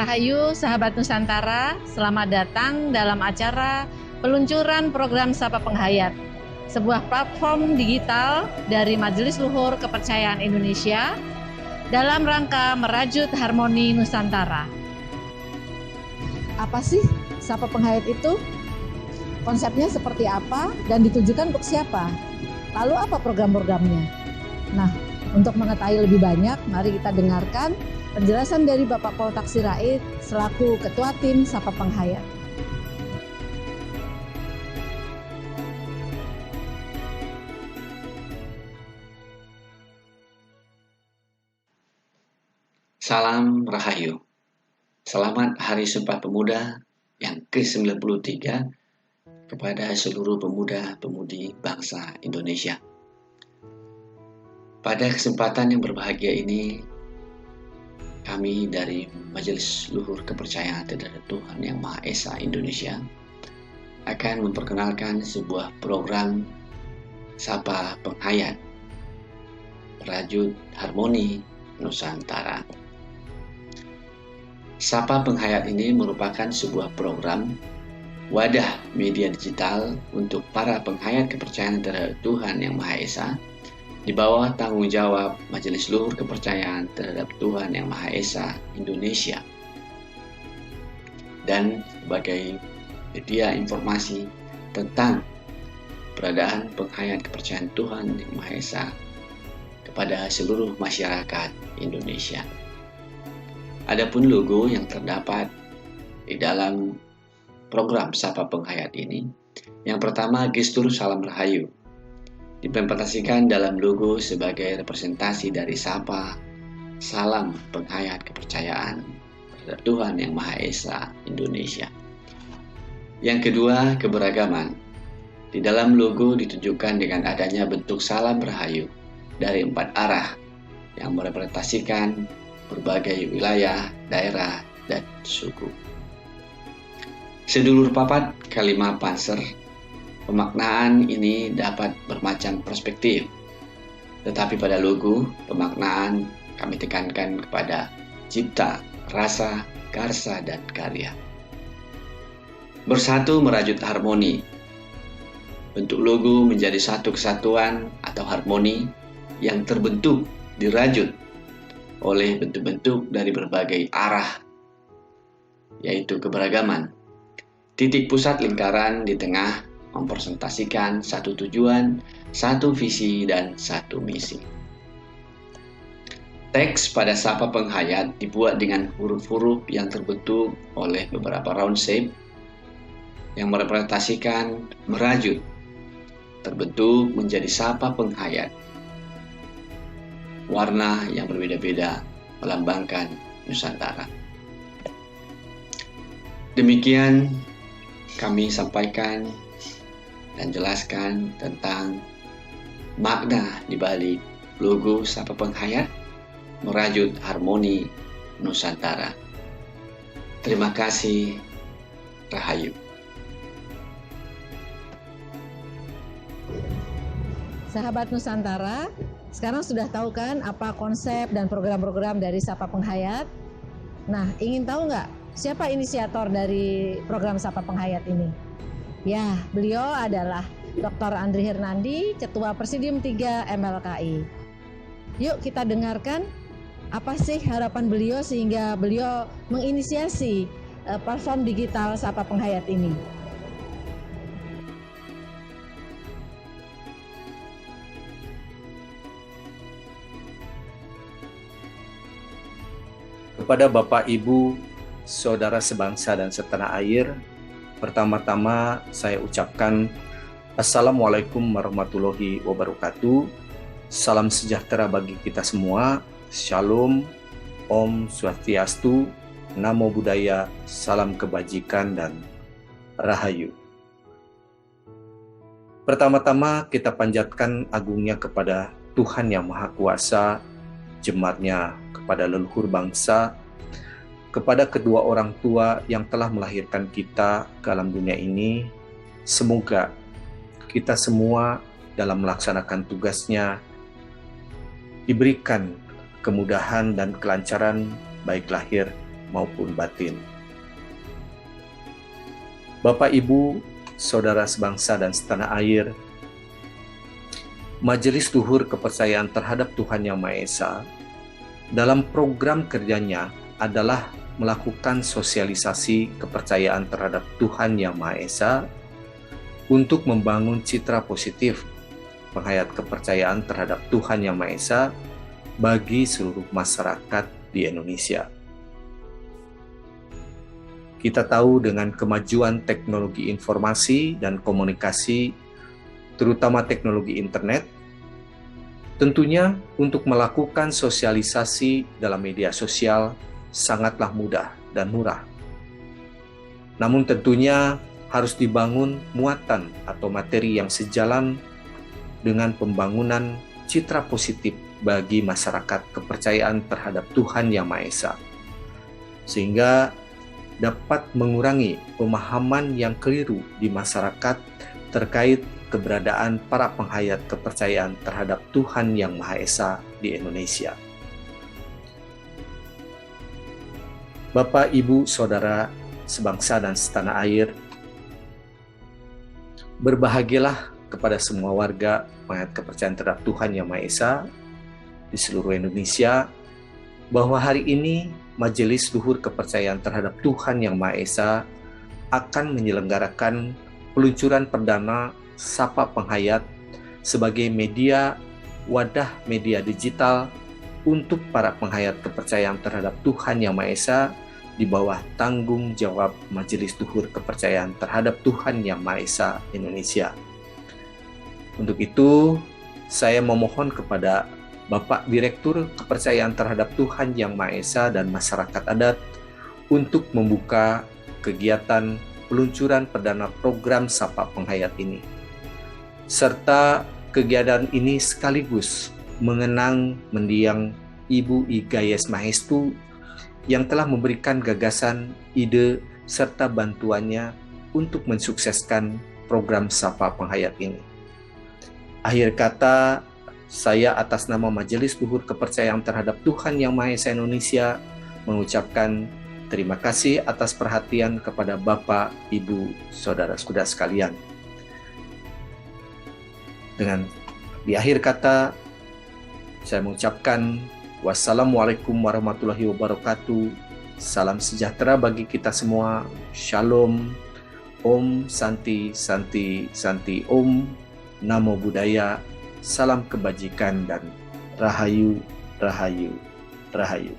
Rahayu sahabat Nusantara, selamat datang dalam acara peluncuran program Sapa Penghayat, sebuah platform digital dari Majelis Luhur Kepercayaan Indonesia dalam rangka merajut harmoni Nusantara. Apa sih Sapa Penghayat itu? Konsepnya seperti apa dan ditujukan untuk siapa? Lalu apa program-programnya? Nah, untuk mengetahui lebih banyak, mari kita dengarkan penjelasan dari Bapak Poltak Sirait selaku Ketua Tim Sapa Penghayat. Salam Rahayu. Selamat Hari Sumpah Pemuda yang ke-93 kepada seluruh pemuda-pemudi bangsa Indonesia. Pada kesempatan yang berbahagia ini, kami dari Majelis Luhur Kepercayaan terhadap Tuhan Yang Maha Esa Indonesia akan memperkenalkan sebuah program Sapa Penghayat merajut harmoni Nusantara. Sapa Penghayat ini merupakan sebuah program wadah media digital untuk para penghayat kepercayaan terhadap Tuhan Yang Maha Esa di bawah tanggung jawab Majelis Luhur Kepercayaan terhadap Tuhan Yang Maha Esa Indonesia, dan sebagai media informasi tentang keberadaan penghayat kepercayaan Tuhan Yang Maha Esa kepada seluruh masyarakat Indonesia. Adapun logo yang terdapat di dalam program Sapa Penghayat ini, yang pertama gestur salam rahayu, diimplementasikan dalam logo sebagai representasi dari Sapa, salam penghayat kepercayaan terhadap Tuhan Yang Maha Esa Indonesia. Yang kedua, keberagaman. Di dalam logo ditunjukkan dengan adanya bentuk salam rahayu dari 4 arah yang merepresentasikan berbagai wilayah, daerah, dan suku. Sedulur papat Kalima Panser, pemaknaan ini dapat bermacam perspektif, tetapi pada logo pemaknaan kami tekankan kepada cipta, rasa, karsa, dan karya. Bersatu merajut harmoni. Bentuk logo menjadi satu kesatuan atau harmoni yang terbentuk, dirajut oleh bentuk-bentuk dari berbagai arah, yaitu keberagaman. Titik pusat lingkaran di tengah mempresentasikan satu tujuan, satu visi, dan satu misi. Teks pada Sapa Penghayat dibuat dengan huruf-huruf yang terbentuk oleh beberapa round shape yang merepresentasikan merajut, terbentuk menjadi Sapa Penghayat. Warna yang berbeda-beda melambangkan Nusantara. Demikian kami sampaikan dan jelaskan tentang makna di balik logo Sapa Penghayat merajut harmoni Nusantara. Terima kasih. Rahayu. Sahabat Nusantara, sekarang sudah tahu kan apa konsep dan program-program dari Sapa Penghayat? Nah, ingin tahu nggak siapa inisiator dari program Sapa Penghayat ini? Ya, beliau adalah Dr. Andri Hernandi, Ketua Presidium 3 MLKI. Yuk kita dengarkan apa sih harapan beliau sehingga beliau menginisiasi platform digital Sapa Penghayat ini. Kepada Bapak, Ibu, Saudara sebangsa dan setanah air, pertama-tama saya ucapkan Assalamualaikum warahmatullahi wabarakatuh. Salam sejahtera bagi kita semua. Shalom, Om Swastiastu, Namo Buddhaya, salam kebajikan dan Rahayu. Pertama-tama kita panjatkan agungnya kepada Tuhan Yang Maha Kuasa, jemaatnya kepada leluhur bangsa, kepada kedua orang tua yang telah melahirkan kita ke alam dunia ini. Semoga kita semua dalam melaksanakan tugasnya diberikan kemudahan dan kelancaran baik lahir maupun batin. Bapak, Ibu, saudara sebangsa dan setanah air, Majelis Luhur Kepercayaan Terhadap Tuhan Yang Maha Esa dalam program kerjanya adalah melakukan sosialisasi kepercayaan terhadap Tuhan Yang Maha Esa untuk membangun citra positif penghayat kepercayaan terhadap Tuhan Yang Maha Esa bagi seluruh masyarakat di Indonesia. Kita tahu dengan kemajuan teknologi informasi dan komunikasi, terutama teknologi internet, tentunya untuk melakukan sosialisasi dalam media sosial sangatlah mudah dan murah. Namun tentunya harus dibangun muatan atau materi yang sejalan dengan pembangunan citra positif bagi masyarakat kepercayaan terhadap Tuhan Yang Maha Esa, sehingga dapat mengurangi pemahaman yang keliru di masyarakat terkait keberadaan para penghayat kepercayaan terhadap Tuhan Yang Maha Esa di Indonesia. Bapak, Ibu, saudara sebangsa dan setanah air, berbahagialah kepada semua warga penghayat kepercayaan terhadap Tuhan Yang Maha Esa di seluruh Indonesia, bahwa hari ini Majelis Luhur Kepercayaan Terhadap Tuhan Yang Maha Esa akan menyelenggarakan peluncuran perdana Sapa Penghayat sebagai wadah media digital untuk para penghayat kepercayaan terhadap Tuhan Yang Maha Esa di bawah tanggung jawab Majelis Luhur Kepercayaan Terhadap Tuhan Yang Maha Esa Indonesia. Untuk itu, saya memohon kepada Bapak Direktur Kepercayaan Terhadap Tuhan Yang Maha Esa dan masyarakat adat untuk membuka kegiatan peluncuran perdana program Sapa Penghayat ini. Serta kegiatan ini sekaligus mengenang mendiang Ibu I Gayes Mahestu yang telah memberikan gagasan, ide, serta bantuannya untuk mensukseskan program Sapa Penghayat ini. Akhir kata, saya atas nama Majelis Luhur Kepercayaan Terhadap Tuhan Yang Maha Esa Indonesia mengucapkan terima kasih atas perhatian kepada Bapak, Ibu, saudara-saudara sekalian. Dengan di akhir kata, saya mengucapkan wassalamualaikum warahmatullahi wabarakatuh. Salam sejahtera bagi kita semua. Shalom. Om Santi Santi Santi Om. Namo Buddhaya. Salam kebajikan dan Rahayu, Rahayu, Rahayu.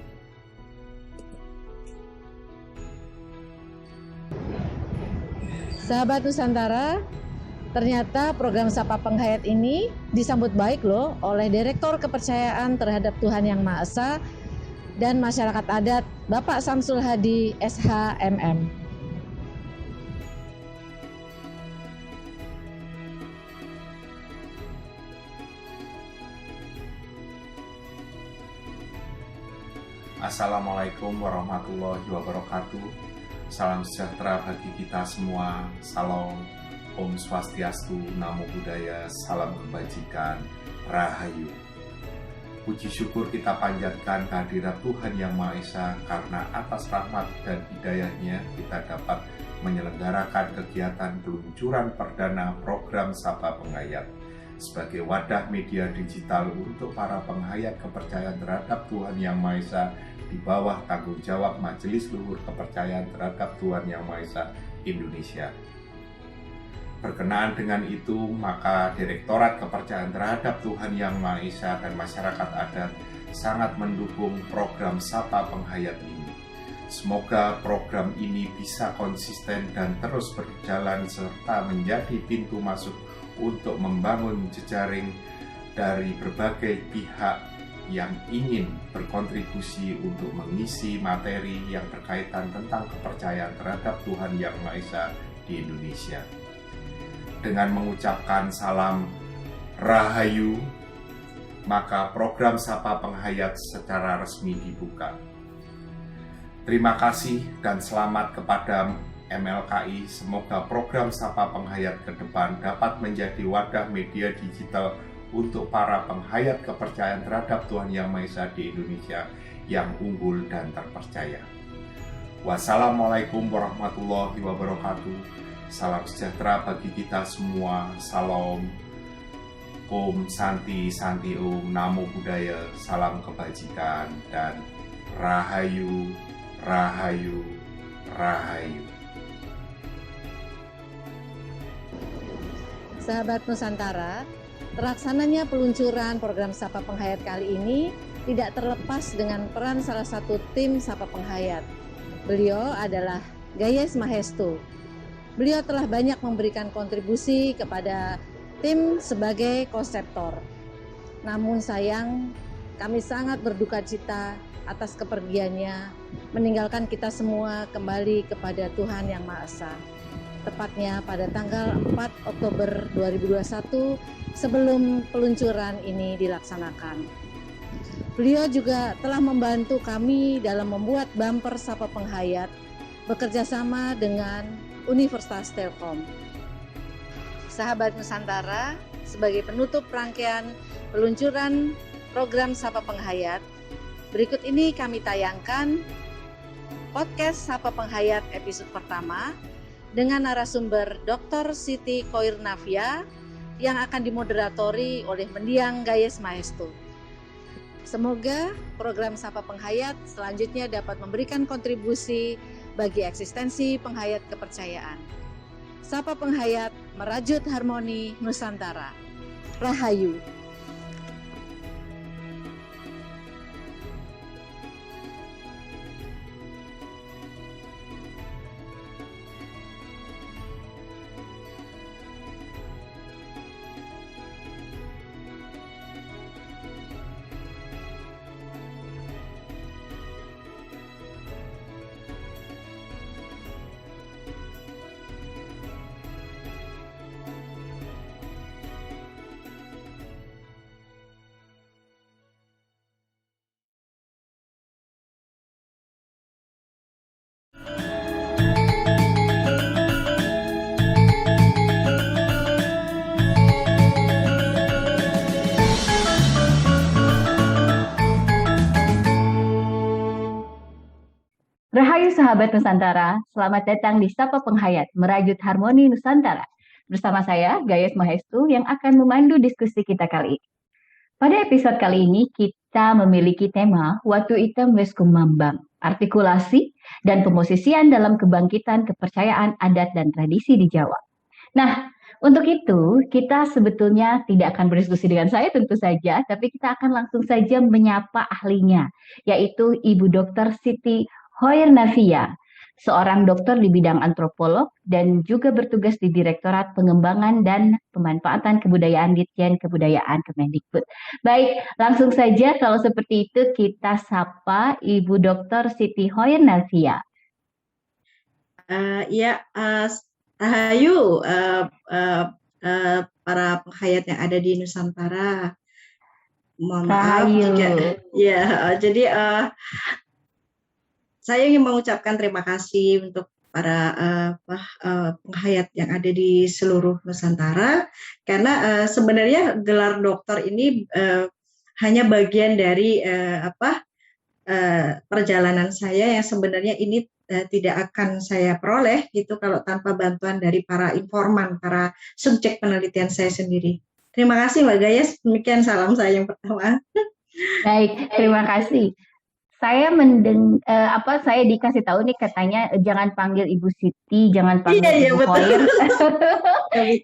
Sahabat Nusantara, ternyata program Sapa Penghayat ini disambut baik loh oleh Direktur Kepercayaan Terhadap Tuhan Yang Maha Esa dan masyarakat adat Bapak Samsul Hadi SHMM. Assalamualaikum warahmatullahi wabarakatuh. Salam sejahtera bagi kita semua. Salam, Om Swastiastu, Namo Buddhaya, salam kebajikan, Rahayu. Puji syukur kita panjatkan kehadirat Tuhan Yang Maha Esa karena atas rahmat dan hidayahnya kita dapat menyelenggarakan kegiatan peluncuran perdana program Sapa Penghayat sebagai wadah media digital untuk para penghayat kepercayaan terhadap Tuhan Yang Maha Esa di bawah tanggung jawab Majelis Luhur Kepercayaan Terhadap Tuhan Yang Maha Esa Indonesia. Berkenaan dengan itu, maka Direktorat Kepercayaan Terhadap Tuhan Yang Maha Esa dan masyarakat adat sangat mendukung program Sapa Penghayat ini. Semoga program ini bisa konsisten dan terus berjalan serta menjadi pintu masuk untuk membangun jejaring dari berbagai pihak yang ingin berkontribusi untuk mengisi materi yang berkaitan tentang kepercayaan terhadap Tuhan Yang Maha Esa di Indonesia. Dengan mengucapkan salam Rahayu, maka program Sapa Penghayat secara resmi dibuka. Terima kasih dan selamat kepada MLKI. Semoga program Sapa Penghayat ke depan dapat menjadi wadah media digital untuk para penghayat kepercayaan terhadap Tuhan Yang Maha Esa di Indonesia yang unggul dan terpercaya. Wassalamualaikum warahmatullahi wabarakatuh. Salam sejahtera bagi kita semua. Salam. Om Santi Santi Om, Namo Buddhaya, salam kebajikan, dan Rahayu, Rahayu, Rahayu. Sahabat Nusantara, terlaksananya peluncuran program Sapa Penghayat kali ini tidak terlepas dengan peran salah satu tim Sapa Penghayat. Beliau adalah Gayes Mahestu. Beliau telah banyak memberikan kontribusi kepada tim sebagai konseptor. Namun sayang, kami sangat berduka cita atas kepergiannya, meninggalkan kita semua kembali kepada Tuhan Yang Maha Esa. Tepatnya pada tanggal 4 Oktober 2021 sebelum peluncuran ini dilaksanakan. Beliau juga telah membantu kami dalam membuat bumper Sapa Penghayat bekerja sama dengan Universitas Telkom. Sahabat Nusantara, sebagai penutup rangkaian peluncuran program Sapa Penghayat, berikut ini kami tayangkan podcast Sapa Penghayat episode pertama dengan narasumber Dr. Siti Koirnavia yang akan dimoderatori oleh Mendiang Gayes Mahestu. Semoga program Sapa Penghayat selanjutnya dapat memberikan kontribusi bagi eksistensi penghayat kepercayaan. Sapa Penghayat merajut harmoni Nusantara. Rahayu. Rahayu sahabat Nusantara, selamat datang di Sapa Penghayat, merajut harmoni Nusantara. Bersama saya, Gayes Mahestu, yang akan memandu diskusi kita kali ini. Pada episode kali ini, kita memiliki tema Watu Item Wes Kumambang, artikulasi dan pemosisian dalam kebangkitan kepercayaan adat dan tradisi di Jawa. Nah, untuk itu, kita sebetulnya tidak akan berdiskusi dengan saya tentu saja, tapi kita akan langsung saja menyapa ahlinya, yaitu Ibu Dr. Siti Koirnavia, seorang dokter di bidang antropolog dan juga bertugas di Direktorat Pengembangan dan Pemanfaatan Kebudayaan Ditjen Kebudayaan Kemendikbud. Baik, langsung saja kalau seperti itu kita sapa Ibu Dr. Siti Koirnavia. Rahayu para penghayat yang ada di Nusantara. Mohon maaf jika jadi saya ingin mengucapkan terima kasih untuk para penghayat yang ada di seluruh Nusantara, karena sebenarnya gelar dokter ini hanya bagian dari perjalanan saya yang sebenarnya ini tidak akan saya peroleh gitu kalau tanpa bantuan dari para informan, para subjek penelitian saya sendiri. Terima kasih Mbak Gayes, demikian salam saya yang pertama. Baik, terima kasih. Saya saya dikasih tahu nih katanya jangan panggil Ibu Siti, jangan panggil Ibu Koir.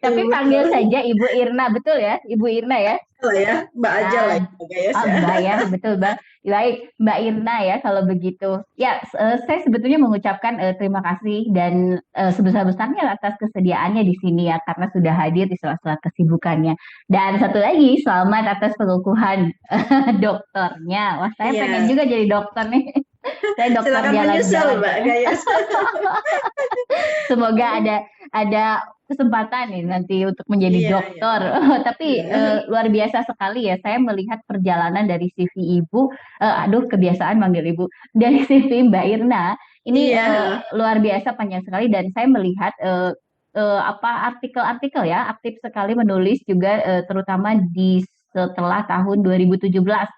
Tapi panggil saja Ibu Irna, betul ya? Ibu Irna ya? Betul ya, Mbak aja lah Gayes. Mbak ya, betul Mbak. Baik, Mbak Irna ya kalau begitu. Ya, saya sebetulnya mengucapkan terima kasih dan sebesar-besarnya atas kesediaannya di sini ya, karena sudah hadir di sela-sela kesibukannya. Dan satu lagi, selamat atas pengukuhan dokternya. Wah, saya pengen juga jadi dokter nih. Saya dokter jalan-jalan. Mbak Gayes. Semoga ada kesempatan nih nanti untuk menjadi dokter. Tapi luar biasa sekali ya. Saya melihat perjalanan dari CV Ibu, kebiasaan manggil Ibu, dari CV Mbak Irna ini luar biasa panjang sekali, dan saya melihat artikel-artikel ya, aktif sekali menulis juga terutama di setelah tahun 2017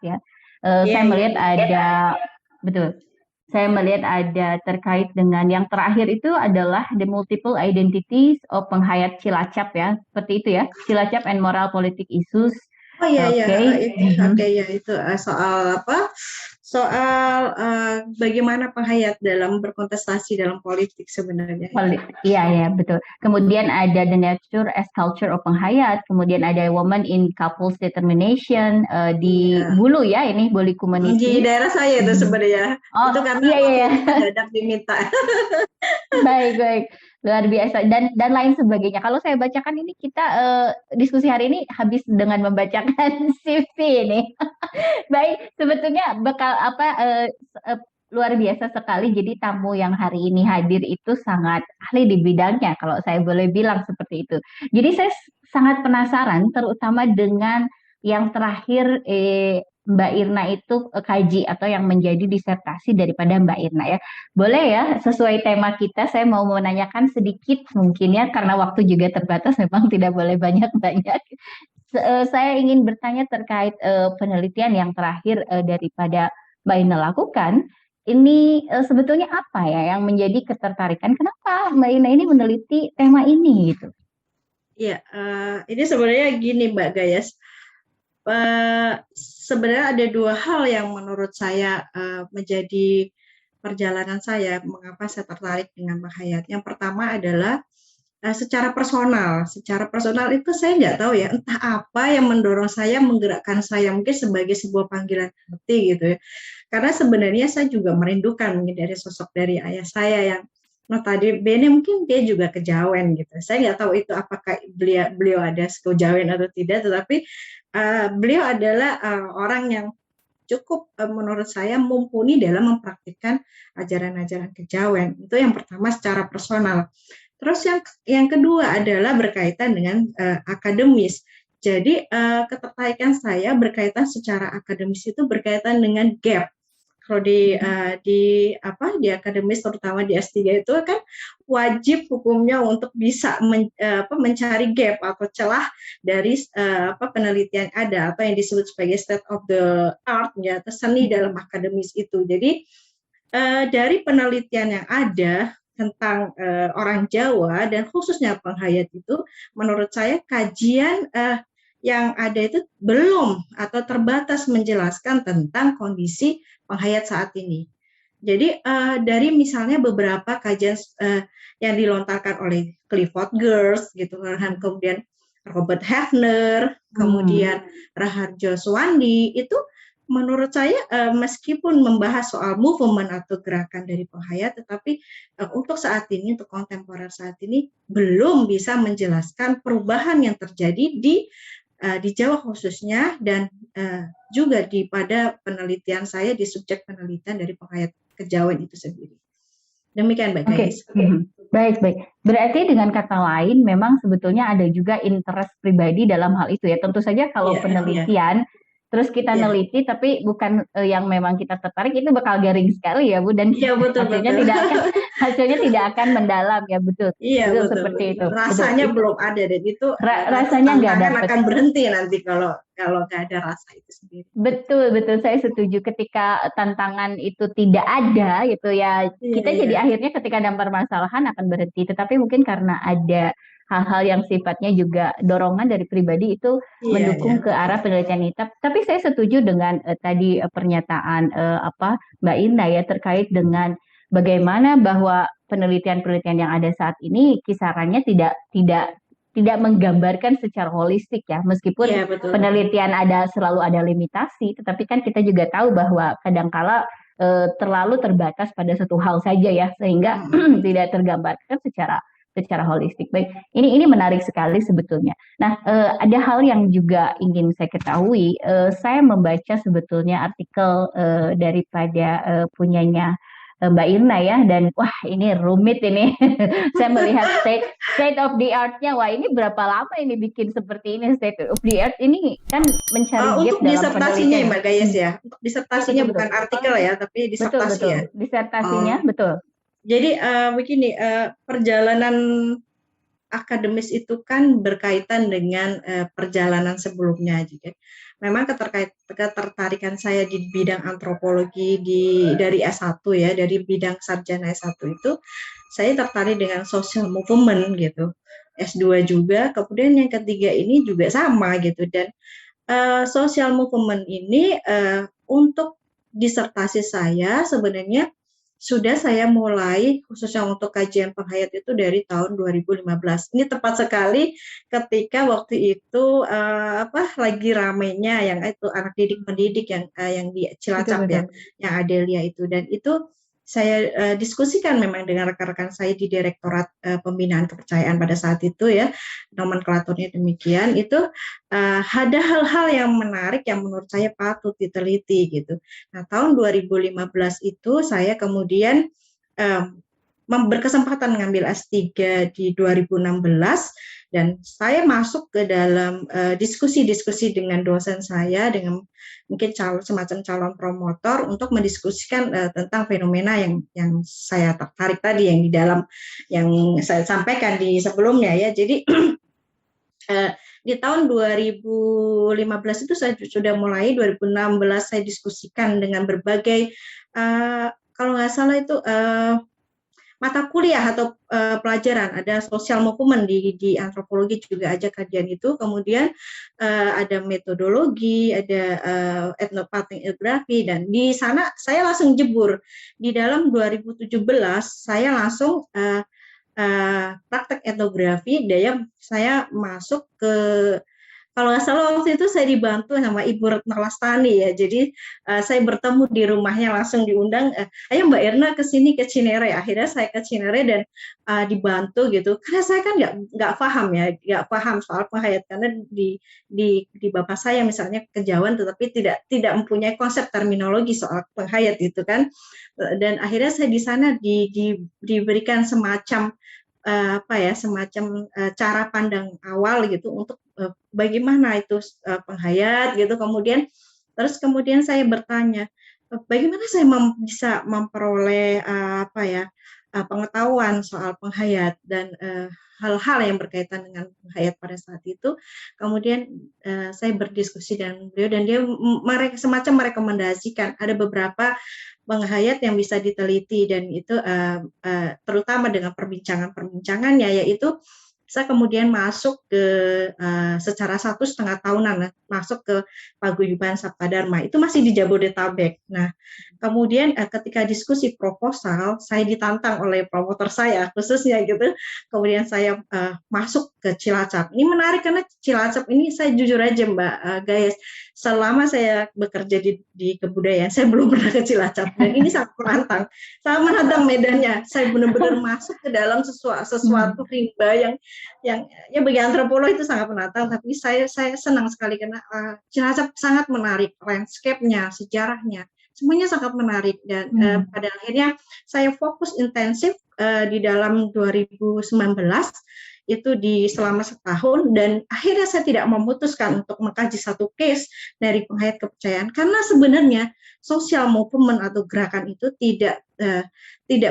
ya. Saya melihat ada betul. saya melihat ada terkait dengan yang terakhir itu adalah the multiple identities of penghayat Cilacap ya, seperti itu ya, Cilacap and moral politic issues. Oh iya iya, Oke. oke ya itu soal apa? Soal bagaimana penghayat dalam berkontestasi dalam politik sebenarnya. Iya ya betul. Kemudian ada the nature as culture of penghayat. Kemudian ada woman in couples determination di Iya. Bulu ya, ini Buli Di community. daerah saya itu sebenarnya. Oh Itu karena iya iya. mendadak diminta. Baik, luar biasa dan lain sebagainya. Kalau saya bacakan ini kita diskusi hari ini habis dengan membacakan CV ini. Baik, sebetulnya bakal apa luar biasa sekali. Jadi tamu yang hari ini hadir itu sangat ahli di bidangnya, kalau saya boleh bilang seperti itu. Jadi saya sangat penasaran, terutama dengan yang terakhir Mbak Irna itu kaji atau yang menjadi disertasi daripada Mbak Irna ya. Boleh ya, sesuai tema kita saya mau menanyakan sedikit mungkin ya, karena waktu juga terbatas, memang tidak boleh banyak-banyak. Saya ingin bertanya terkait penelitian yang terakhir daripada Mbak Irna lakukan. Ini sebetulnya apa ya yang menjadi ketertarikan? Kenapa Mbak Irna ini meneliti tema ini gitu? Iya, ini sebenarnya gini Mbak Gayas. Sebenarnya ada dua hal yang menurut saya menjadi perjalanan saya, mengapa saya tertarik dengan penghayat. Yang pertama adalah secara personal. Secara personal itu saya nggak tahu ya, entah apa yang mendorong saya, menggerakkan saya, mungkin sebagai sebuah panggilan hati gitu ya. Karena sebenarnya saya juga merindukan mungkin dari sosok dari ayah saya yang notabene mungkin dia juga kejawen gitu. Saya nggak tahu itu apakah beliau ada kejawen atau tidak, tetapi beliau adalah orang yang cukup menurut saya mumpuni dalam mempraktikkan ajaran-ajaran kejawen. Itu yang pertama secara personal. Terus yang kedua adalah berkaitan dengan akademis. Jadi ketertarikan saya berkaitan secara akademis itu berkaitan dengan gap. Kalau di akademis terutama di S3 itu kan wajib hukumnya untuk bisa mencari gap atau celah dari penelitian ada atau yang disebut sebagai state of the art ya, atau seni dalam akademis itu. Jadi dari penelitian yang ada tentang orang Jawa dan khususnya penghayat itu, menurut saya kajian yang ada itu belum atau terbatas menjelaskan tentang kondisi penghayat saat ini. Jadi dari misalnya beberapa kajian yang dilontarkan oleh Clifford Geertz gitu, kemudian Robert Hefner, kemudian Raharjo Swandi, itu menurut saya meskipun membahas soal movement atau gerakan dari penghayat, tetapi untuk saat ini, untuk kontemporer saat ini belum bisa menjelaskan perubahan yang terjadi di Jawa khususnya dan juga pada penelitian saya di subjek penelitian dari penghayat kejawen itu sendiri. Demikian Mbak Gayas. Baik. Berarti dengan kata lain memang sebetulnya ada juga interest pribadi dalam hal itu ya. Tentu saja kalau penelitian terus kita neliti tapi bukan yang memang kita tertarik, itu bakal garing sekali ya Bu, dan hasilnya tidak akan mendalam ya. Betul. Betul. Seperti itu. Rasanya belum ada dan itu rasanya nggak dapat. Akan berhenti nanti kalau nggak ada rasa itu sendiri. Betul saya setuju. Ketika tantangan itu tidak ada gitu ya, kita jadi akhirnya ketika ada permasalahan akan berhenti. Tetapi mungkin karena ada hal-hal yang sifatnya juga dorongan dari pribadi itu mendukung ke arah penelitian ini. Tapi saya setuju dengan tadi pernyataan Mbak Indah ya, terkait dengan bagaimana bahwa penelitian-penelitian yang ada saat ini kisarannya tidak menggambarkan secara holistik ya, meskipun penelitian selalu ada limitasi, tetapi kan kita juga tahu bahwa kadangkala terlalu terbatas pada satu hal saja ya, sehingga tidak tergambarkan secara holistik. Baik, ini menarik sekali sebetulnya. Nah, ada hal yang juga ingin saya ketahui. Saya membaca sebetulnya artikel daripada punyanya Mbak Irna ya, dan wah ini rumit ini. Saya melihat state of the art-nya, wah ini berapa lama ini bikin seperti ini state of the art ini, kan mencari gap dalam disertasinya penelitian. Mbak Gayas ya. Untuk disertasinya betul. Bukan artikel ya, tapi disertasi ya. Disertasinya betul. Jadi begini, perjalanan akademis itu kan berkaitan dengan perjalanan sebelumnya. Jadi memang ketertarikan saya di bidang antropologi dari S1 ya, dari bidang sarjana S1 itu saya tertarik dengan social movement gitu. S2 juga, kemudian yang ketiga ini juga sama gitu. Dan social movement ini untuk disertasi saya sebenarnya sudah saya mulai khususnya untuk kajian penghayat itu dari tahun 2015. Ini tepat sekali ketika waktu itu lagi ramenya yang itu anak didik mendidik yang di Cilacap ya, yang Adelia itu, dan itu saya diskusikan memang dengan rekan-rekan saya di Direktorat Pembinaan Kepercayaan pada saat itu ya, nomenklaturnya demikian. Itu ada hal-hal yang menarik yang menurut saya patut diteliti gitu. Nah, tahun 2015 itu saya kemudian berkesempatan mengambil S3 di 2016 dan saya masuk ke dalam diskusi-diskusi dengan dosen saya, dengan mungkin semacam calon promotor untuk mendiskusikan tentang fenomena yang saya tertarik tadi, yang di dalam yang saya sampaikan di sebelumnya ya. Jadi di tahun 2015 itu saya sudah mulai, 2016 saya diskusikan dengan berbagai kalau nggak salah itu mata kuliah atau pelajaran, ada social movement di antropologi juga ada kajian itu, kemudian ada metodologi, ada etnografi, dan di sana saya langsung jebur. Di dalam 2017 saya langsung praktek etnografi, dan saya masuk ke, kalau nggak salah waktu itu saya dibantu sama Ibu Retno Lastani ya, jadi saya bertemu di rumahnya, langsung diundang, ayo Mbak Irna ke sini ke Cinere. Akhirnya saya ke Cinere dan dibantu gitu, karena saya kan nggak paham soal penghayat, karena di bapak saya misalnya Kejawan, tetapi tidak mempunyai konsep terminologi soal penghayat gitu kan, dan akhirnya saya di sana diberikan semacam cara pandang awal gitu untuk bagaimana itu penghayat gitu. Kemudian saya bertanya, bagaimana saya bisa memperoleh pengetahuan soal penghayat dan hal-hal yang berkaitan dengan penghayat pada saat itu. Kemudian saya berdiskusi dengan beliau dan dia semacam merekomendasikan ada beberapa penghayat yang bisa diteliti, dan itu terutama dengan perbincangannya, yaitu saya kemudian masuk ke secara 1,5 tahunan masuk ke Paguyuban Saptadharma, itu masih di Jabodetabek. Nah, kemudian ketika diskusi proposal, saya ditantang oleh promotor saya khususnya gitu. Kemudian saya masuk ke Cilacap. Ini menarik karena Cilacap ini, saya jujur aja Mbak Gayes, selama saya bekerja di kebudayaan, saya belum pernah ke Cilacap, dan ini sangat menantang medannya. Saya benar-benar masuk ke dalam sesuatu rimba yang ya bagi antropolog itu sangat menantang, tapi saya senang sekali karena Cilacap sangat menarik, landscape-nya, sejarahnya, semuanya sangat menarik, dan pada akhirnya saya fokus intensif di dalam 2019 itu selama setahun, dan akhirnya saya tidak memutuskan untuk mengkaji satu case dari penghayat kepercayaan, karena sebenarnya social movement atau gerakan itu tidak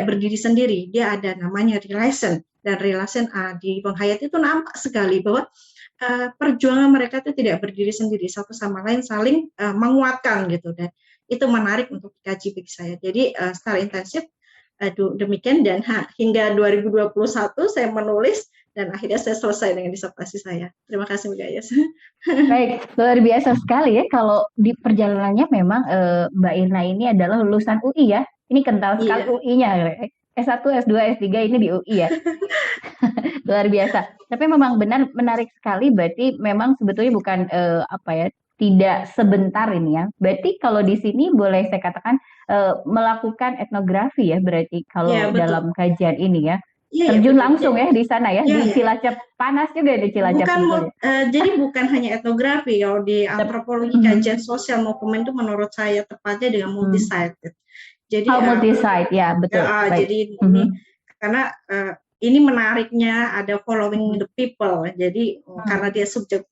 berdiri sendiri, dia ada namanya relation, dan relation di penghayat itu nampak sekali bahwa perjuangan mereka itu tidak berdiri sendiri, satu sama lain saling menguatkan gitu, dan itu menarik untuk dikaji bagi saya. Jadi secara intensif demikian, dan hingga 2021 saya menulis dan akhirnya saya selesai dengan disertasi saya. Terima kasih Mbak Gayes. Baik, luar biasa sekali ya, kalau di perjalanannya memang Mbak Irna ini adalah lulusan UI ya. Ini kental sekali UI-nya. S1, S2, S3 ini di UI ya. Luar biasa. Tapi memang benar menarik sekali, berarti memang sebetulnya bukan tidak sebentar ini ya. Berarti kalau di sini boleh saya katakan melakukan etnografi ya, berarti kalau dalam kajian ini ya. Terjun langsung ya di sana ya, di Cilacap, panas juga di Cilacap. Jadi bukan hanya etnografi, kalau di antropologi kajian sosial movement itu menurut saya tepatnya dengan multi-site. Jadi multi-site ya, betul. Jadi karena ini menariknya ada following the people. Jadi karena dia subjek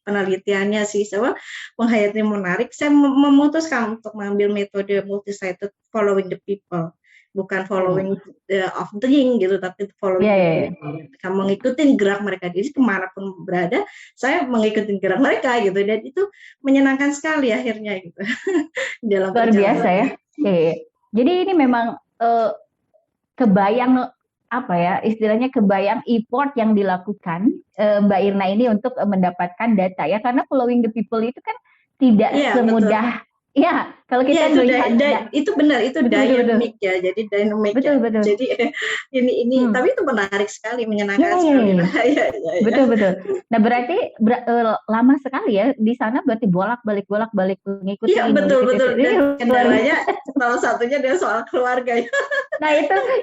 penelitiannya penghayatnya menarik, saya memutuskan untuk mengambil metode multi-site following the people. bukan following of thing gitu, tapi following kamu ngikutin gerak mereka. Jadi kemanapun berada, saya mengikuti gerak mereka gitu, dan itu menyenangkan sekali akhirnya gitu. Dalam luar biasa ya. Jadi ini memang kebayang apa ya istilahnya, kebayang effort yang dilakukan Mbak Irna ini untuk mendapatkan data ya, karena following the people itu kan tidak semudah. Ya, kalau kita melihat itu benar, itu dynamic ya, jadi dynamic. Betul. Jadi ini tapi itu menarik sekali, menyenangkan sekali. Betul. Nah, berarti lama sekali ya di sana, berarti bolak-balik mengikuti. Iya, betul. Dan kendalanya salah satunya adalah soal keluarga. Nah,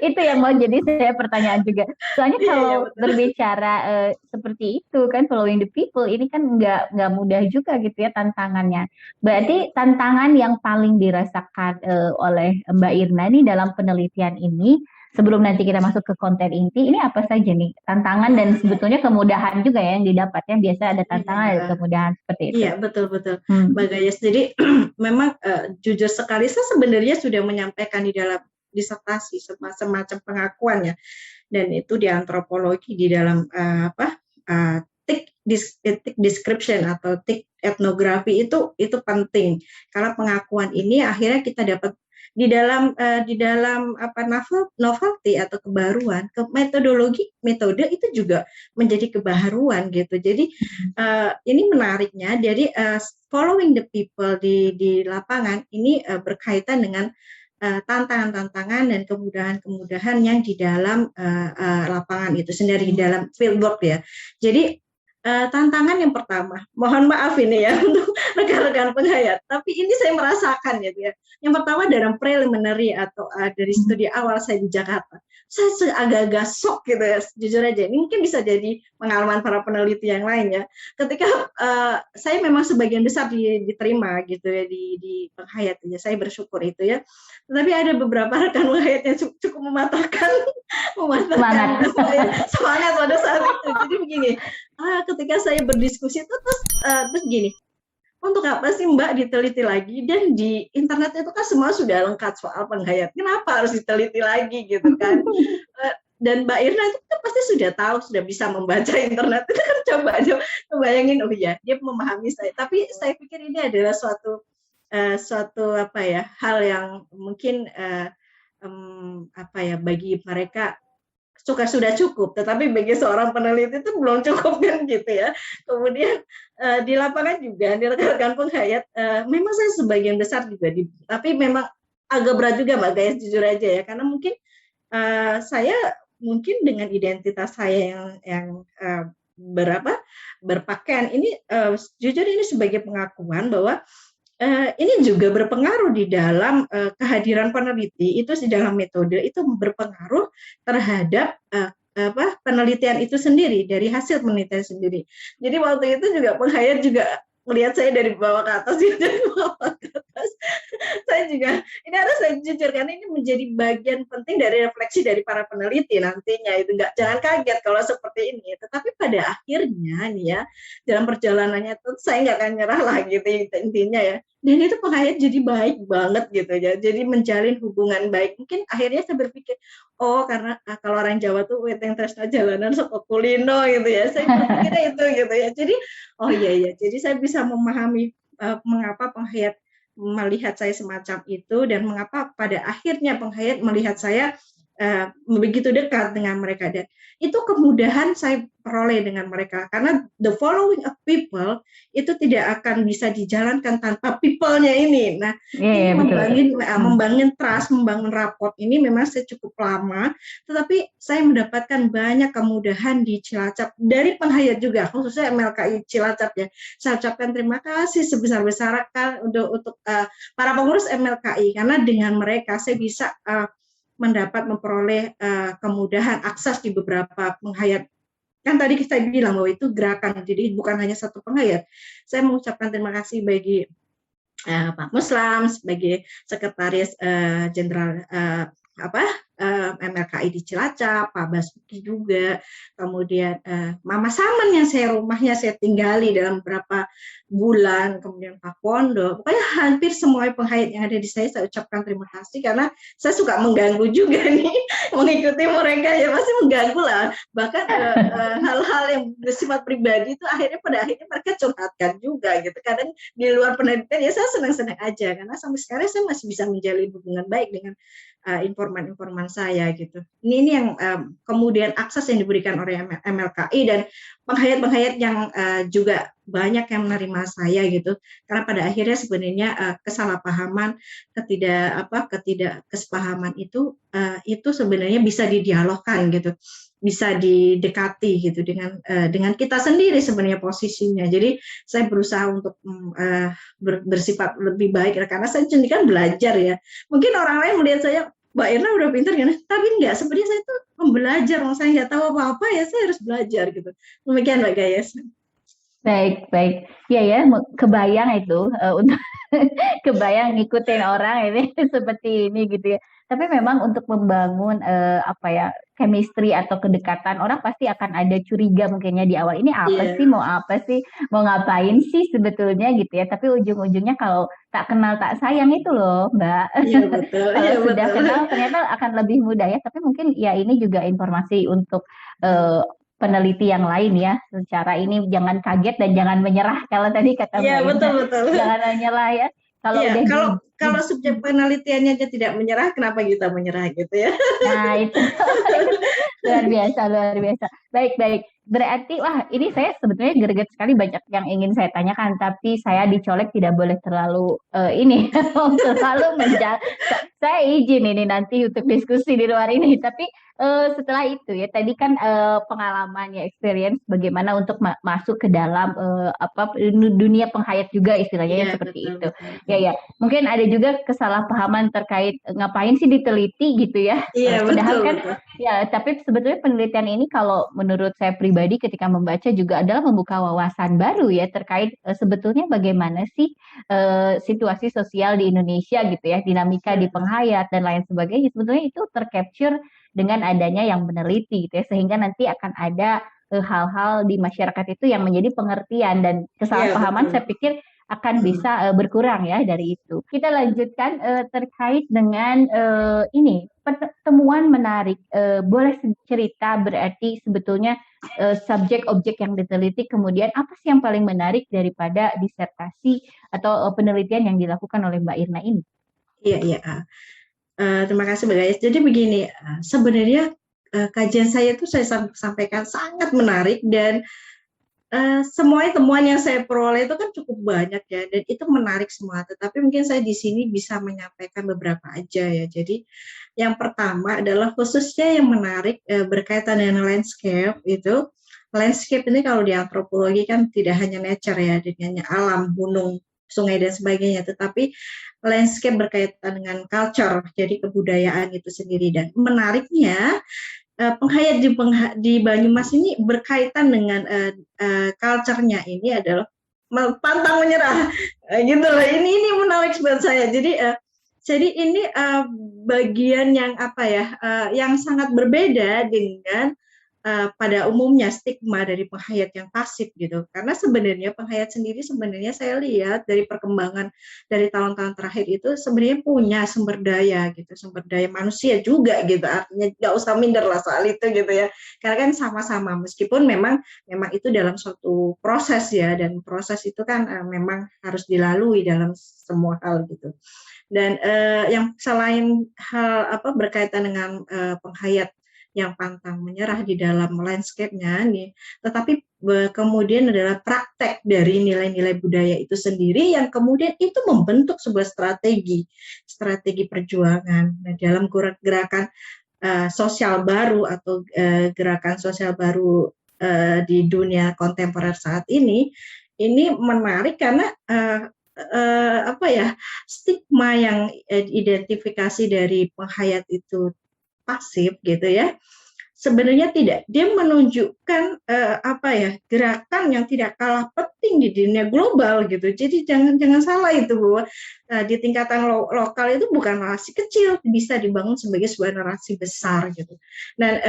itu yang mau jadi saya pertanyaan juga. Soalnya kalau berbicara seperti itu kan, following the people ini kan nggak mudah juga gitu ya tantangannya. Berarti tantangan yang paling dirasakan oleh Mbak Irna ini dalam penelitian ini, sebelum nanti kita masuk ke konten inti, ini apa saja nih tantangan dan sebetulnya kemudahan juga ya yang didapatnya? Biasa ada tantangan dan kemudahan seperti itu. Iya, betul. Mbak Gayes, jadi memang jujur sekali saya sebenarnya sudah menyampaikan di dalam disertasi semacam pengakuan ya, dan itu di antropologi di dalam tick description atau tick etnografi itu penting, karena pengakuan ini akhirnya kita dapat di dalam novelty atau kebaruan, metode itu juga menjadi kebaharuan gitu. Jadi ini menariknya, jadi following the people di lapangan ini berkaitan dengan tantangan-tantangan dan kemudahan-kemudahan yang di dalam lapangan itu sendiri, di dalam fieldwork ya. Jadi tantangan yang pertama, mohon maaf ini ya untuk rekan-rekan penghayat, tapi ini saya merasakan gitu ya. Yang pertama dalam preliminary atau dari studi awal saya di Jakarta, saya agak-agak shock gitu ya, jujur aja. Ini mungkin bisa jadi pengalaman para peneliti yang lain ya. Ketika saya memang sebagian besar diterima gitu ya di penghayat ya, saya bersyukur itu ya. Tetapi ada beberapa rekan penghayat yang cukup mematahkan semangat pada saat itu. Jadi begini, ketika saya berdiskusi itu terus gini, untuk apa sih Mbak diteliti lagi, dan di internet itu kan semua sudah lengkap soal penghayat, kenapa harus diteliti lagi gitu kan? Dan Mbak Irna itu kan pasti sudah tahu, sudah bisa membaca internet, itu kan coba aja bayangin, oh iya dia memahami saya, tapi saya pikir ini adalah suatu hal yang mungkin bagi mereka sudah cukup, tetapi bagi seorang peneliti itu belum cukup kan gitu ya. Kemudian di lapangan juga, di rekan-rekan penghayat, memang saya sebagian besar juga, tapi memang agak berat juga Mbak Gayes, jujur aja ya, karena mungkin saya dengan identitas saya yang berpakaian ini, jujur ini sebagai pengakuan bahwa ini juga berpengaruh di dalam kehadiran peneliti itu di dalam metode, itu berpengaruh terhadap penelitian itu sendiri, dari hasil penelitian sendiri. Jadi waktu itu juga penghayat juga melihat saya dari bawah ke atas, dari bawah ke atas. Saya juga, ini harus saya jujur, karena ini menjadi bagian penting dari refleksi dari para peneliti nantinya. Itu jangan kaget kalau seperti ini. Tetapi pada akhirnya nih ya, dalam perjalanannya itu saya nggak akan nyerah lah gitu intinya ya. Dan itu penghayat jadi baik banget gitu ya. Jadi menjalin hubungan baik. Mungkin akhirnya saya berpikir, oh karena kalau orang Jawa tuh weteng tresna jalanan saka kulino gitu ya. Saya berpikirnya itu gitu ya. Jadi oh iya. Jadi saya bisa memahami mengapa penghayat melihat saya semacam itu, dan mengapa pada akhirnya penghayat melihat saya begitu dekat dengan mereka, dan itu kemudahan saya peroleh dengan mereka, karena the following of people itu tidak akan bisa dijalankan tanpa people-nya ini. Nah, membangun trust, membangun rapport ini memang saya cukup lama, tetapi saya mendapatkan banyak kemudahan di Cilacap dari penghayat juga, khususnya MLKI Cilacap ya. Saya ucapkan terima kasih sebesar-besarnya untuk para pengurus MLKI, karena dengan mereka saya bisa memperoleh kemudahan akses di beberapa penghayat. Kan tadi saya bilang bahwa itu gerakan, jadi bukan hanya satu penghayat. Saya mengucapkan terima kasih bagi Pak Muslam sebagai Sekretaris Jenderal MLKI di Cilacap, Pak Basuki juga, kemudian Mama Saman yang rumahnya saya tinggali dalam beberapa bulan, kemudian Pak Pondo, pokoknya hampir semua penghayat yang ada di saya ucapkan terima kasih karena saya suka mengganggu juga nih mengikuti mereka ya, pasti mengganggu lah, bahkan hal-hal yang bersifat pribadi itu pada akhirnya mereka curhatkan juga gitu, kadang di luar penelitian ya saya senang-senang aja karena sampai sekarang saya masih bisa menjalin hubungan baik dengan informan-informan saya gitu. Ini yang kemudian akses yang diberikan oleh MLKI dan penghayat-penghayat yang juga banyak yang menerima saya gitu. Karena pada akhirnya sebenarnya kesalahpahaman, ketidakkesepahaman itu sebenarnya bisa didialogkan gitu, bisa didekati gitu dengan kita sendiri sebenarnya posisinya. Jadi saya berusaha untuk bersifat lebih baik karena saya sendiri kan belajar ya. Mungkin orang lain melihat saya, Mbak Irna udah pintar kan? Tapi enggak, sebenarnya saya itu pembelajar, saya nggak tahu apa-apa ya, saya harus belajar gitu. Demikian Mbak Gayes. Baik, baik. Ya ya, kebayang itu untuk kebayang ngikutin orang ini seperti ini gitu ya. Tapi memang untuk membangun chemistry atau kedekatan, orang pasti akan ada curiga mungkinnya di awal. Ini apa sih, mau apa sih, mau ngapain sih sebetulnya gitu ya. Tapi ujung-ujungnya kalau tak kenal tak sayang itu loh, Mbak. Iya betul. Kalau sudah kenal ternyata akan lebih mudah ya. Tapi mungkin ya ini juga informasi untuk peneliti yang lain ya, secara ini jangan kaget dan jangan menyerah kalau tadi kata Mbak Irna, betul. jangan menyerah ya. Kalau subjek penelitiannya aja tidak menyerah, kenapa kita menyerah gitu ya? Nah itu luar biasa. Baik. Berarti wah ini saya sebetulnya greget sekali, banyak yang ingin saya tanyakan, tapi saya dicolek tidak boleh terlalu terlalu saya izin ini nanti untuk diskusi di luar ini. Tapi setelah itu ya tadi kan pengalaman ya, experience bagaimana untuk masuk ke dalam dunia penghayat juga istilahnya seperti itu. Ya mungkin ada juga kesalahpahaman terkait ngapain sih diteliti gitu ya. Padahal kan ya, tapi sebetulnya penelitian ini kalau menurut saya pribadi ketika membaca juga adalah membuka wawasan baru ya terkait sebetulnya bagaimana sih situasi sosial di Indonesia gitu ya, dinamika di penghayat dan lain sebagainya. Sebetulnya itu tercapture dengan adanya yang meneliti gitu ya, sehingga nanti akan ada hal-hal di masyarakat itu yang menjadi pengertian dan kesalahpahaman saya pikir akan bisa berkurang ya dari itu. Kita lanjutkan terkait dengan ini temuan menarik. Boleh cerita berarti sebetulnya subjek objek yang diteliti, kemudian apa sih yang paling menarik daripada disertasi atau penelitian yang dilakukan oleh Mbak Irna ini? Iya. Terima kasih Mbak Gayes. Jadi begini, sebenarnya kajian saya itu saya sampaikan sangat menarik dan semua temuan yang saya peroleh itu kan cukup banyak ya, dan itu menarik semua. Tetapi mungkin saya di sini bisa menyampaikan beberapa aja ya. Jadi yang pertama adalah khususnya yang menarik berkaitan dengan landscape itu. Landscape ini kalau di antropologi kan tidak hanya nature ya, dengan alam, gunung, sungai dan sebagainya, tetapi landscape berkaitan dengan culture, jadi kebudayaan itu sendiri. Dan menariknya penghayat di Banyumas ini berkaitan dengan culture-nya ini adalah pantang menyerah, gitu loh. Ini menarik buat saya. Jadi ini bagian yang yang sangat berbeda dengan pada umumnya stigma dari penghayat yang pasif gitu. Karena sebenarnya penghayat sendiri sebenarnya saya lihat dari perkembangan dari tahun-tahun terakhir itu sebenarnya punya sumber daya gitu, sumber daya manusia juga gitu. Artinya nggak usah minder lah soal itu gitu ya. Karena kan sama-sama, meskipun memang itu dalam suatu proses ya, dan proses itu kan memang harus dilalui dalam semua hal gitu. Dan yang selain hal berkaitan dengan penghayat yang pantang menyerah di dalam landscape-nya nih, tetapi kemudian adalah praktek dari nilai-nilai budaya itu sendiri yang kemudian itu membentuk sebuah strategi perjuangan. Nah, dalam gerakan sosial baru atau gerakan sosial baru di dunia kontemporer saat ini menarik karena stigma yang identifikasi dari penghayat itu pasif gitu ya, sebenarnya tidak. Dia menunjukkan gerakan yang tidak kalah penting di dunia global gitu. Jadi jangan salah itu bahwa di tingkatan lokal itu bukan narasi kecil, bisa dibangun sebagai sebuah narasi besar gitu. Dan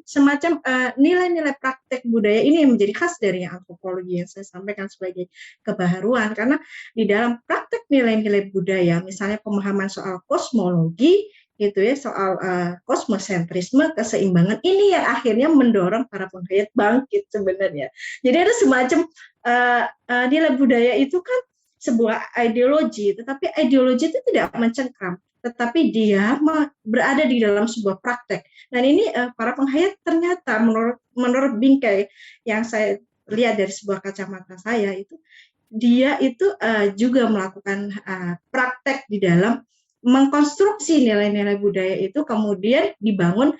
semacam nilai-nilai praktek budaya ini yang menjadi khas dari antropologi yang saya sampaikan sebagai kebaharuan, karena di dalam praktek nilai-nilai budaya, misalnya pemahaman soal kosmologi gitu ya, soal kosmosentrisme, keseimbangan, ini yang akhirnya mendorong para penghayat bangkit sebenarnya. Jadi ada semacam nilai budaya itu kan sebuah ideologi, tetapi ideologi itu tidak mencengkram, tetapi dia berada di dalam sebuah praktek. Dan ini para penghayat ternyata menurut Bingkai yang saya lihat dari sebuah kacamata saya itu, dia itu juga melakukan praktek di dalam mengkonstruksi nilai-nilai budaya itu kemudian dibangun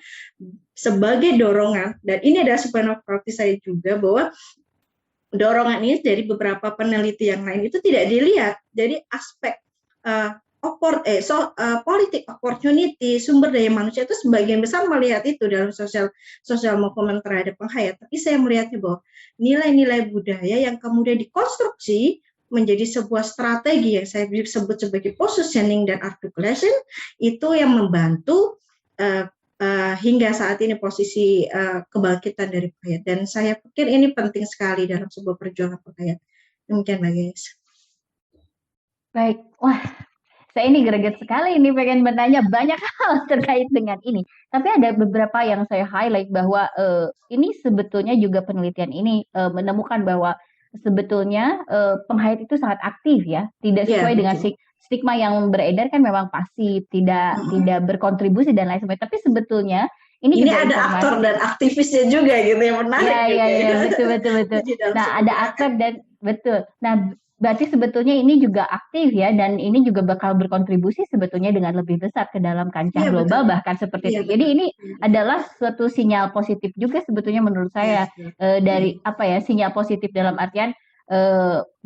sebagai dorongan. Dan ini adalah sebuah praktis saya juga, bahwa dorongan ini dari beberapa peneliti yang lain itu tidak dilihat. Jadi aspek politik opportunity, sumber daya manusia itu sebagian besar melihat itu dalam sosial movement terhadap penghayat. Tapi saya melihatnya bahwa nilai-nilai budaya yang kemudian dikonstruksi menjadi sebuah strategi yang saya sebut sebagai positioning dan articulation, itu yang membantu hingga saat ini posisi kebangkitan dari penghayat. Dan saya pikir ini penting sekali dalam sebuah perjuangan penghayat. Demikian Mbak Gayes. Baik, wah, saya ini greget sekali ini pengen bertanya banyak hal terkait dengan ini. Tapi ada beberapa yang saya highlight bahwa ini sebetulnya juga penelitian ini menemukan bahwa sebetulnya penghayat itu sangat aktif ya, tidak sesuai dengan stigma yang beredar kan memang pasif, tidak berkontribusi dan lain sebagainya. Tapi sebetulnya ini juga ada aktor dan aktivisnya juga gitu yang menarik. Iya, betul. Nah, ada aktor dan betul. Nah, berarti sebetulnya ini juga aktif ya, dan ini juga bakal berkontribusi sebetulnya dengan lebih besar ke dalam kancah global, bahkan seperti itu. Jadi ini adalah suatu sinyal positif juga sebetulnya menurut saya, dari sinyal positif dalam artian